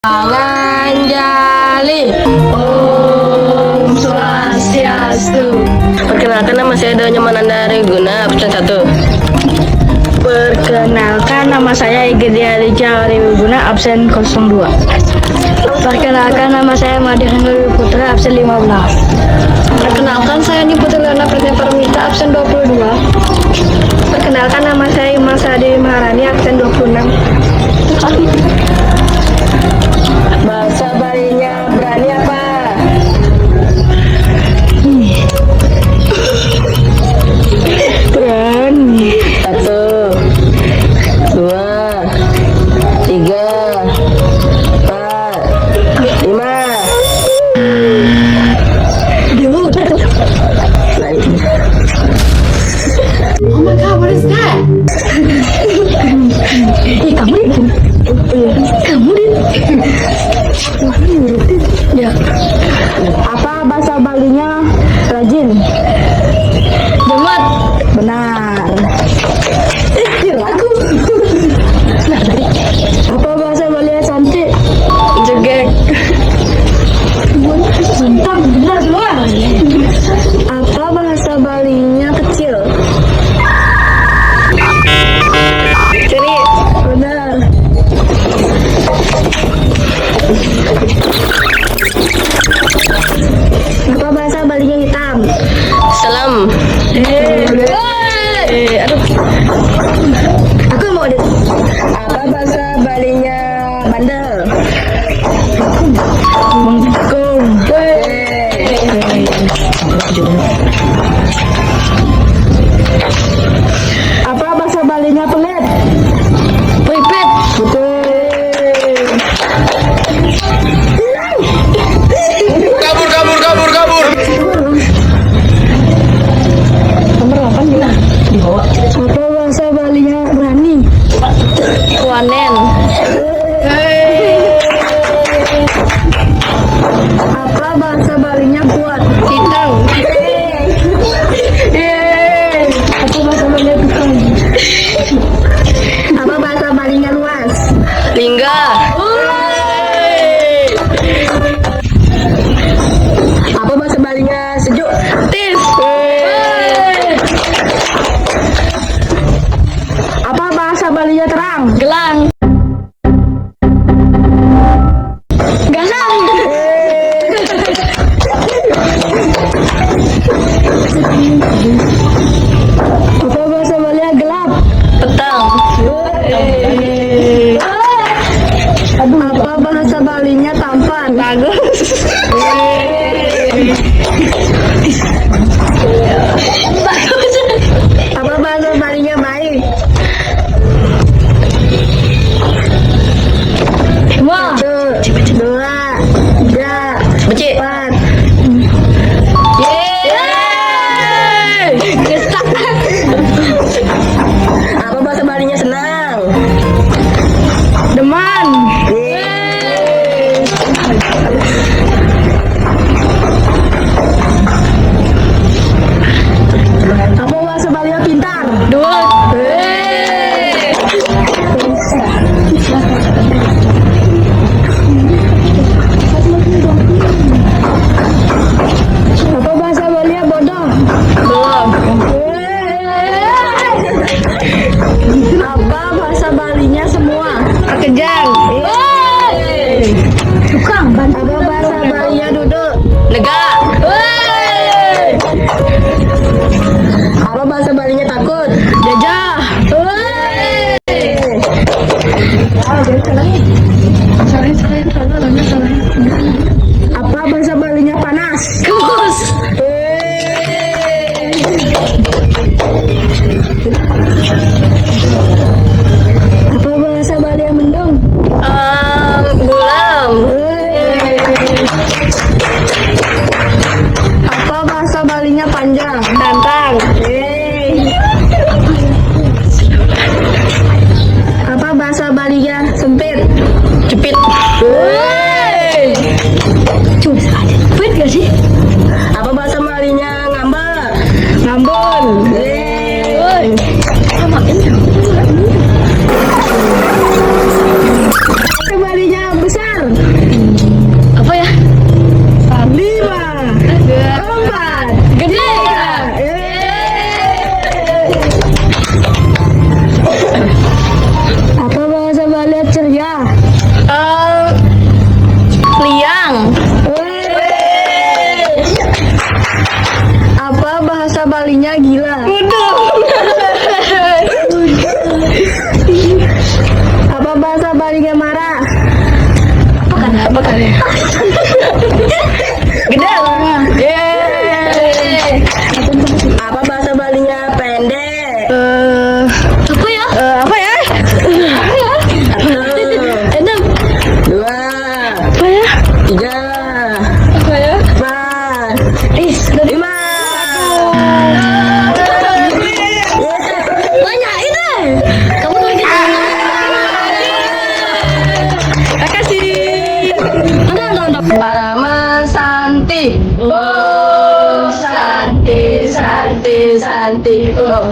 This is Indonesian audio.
Panganjali. Om Swastiastu. Perkenalkan, nama saya Donya Mananda Guna, absen 1. Perkenalkan, nama saya Igede Alicia Guna, absen 02. Perkenalkan, nama saya Madi Hanul Putra, absen 15. Perkenalkan, saya Putri Lana Pratnya Paramita, absen 22. Perkenalkan, nama saya Imas Adi Maharani, absen 26. Bahasa Balinya berani apa? Berani. 1, 2, 3, 4, 5. Oh my god, what is that? Kamu ya. Apa bahasa Balinya rajin? Jemat. Benar. Apa bahasa Balinya cantik? Jegek. Sumpah, benar semua. Apa bahasa Balinya kecil? Ceri. Benar. Apa bahasa Balinya hitam? Salam. Aduh. Aku mau deh. Apa bahasa Balinya bandel? Mengkung. Apa bahasa Balinya pelit? Pipit. Betul. Kabur. Nomor 8 juga dibawa. Apa bahasa Balinya berani? Kuanen. Apa bahasa Balinya kuat? Titang. Apa bahasa Balinya tukang? Apa bahasa Balinya luas? Lingga. Apa bahasa Balinya sejuk? Tis. Apa bahasa Balinya terang? Gelang. Gasang. Apa bahasa Balinya gelap? Petang. Apa bahasa Balinya tampan? Bagus. Apa bahasa Balinya baik? Wah. 1, 2, 3, Becik. 4. Yeay. Apa bahasa Balinya senang? Deman. Balinya marah? Apa kan ya? Gede. Yeay. Apa bahasa Balinya pendek? Apa ya? Apa ya? Satu, Enam. dua, Apa ya? tiga, Apa ya? empat, lima. Banyak itu. Kamu tuh gitu. Makasih. Ada. Paraman Santi. Oh, Santi, Santi, Santi. Oh.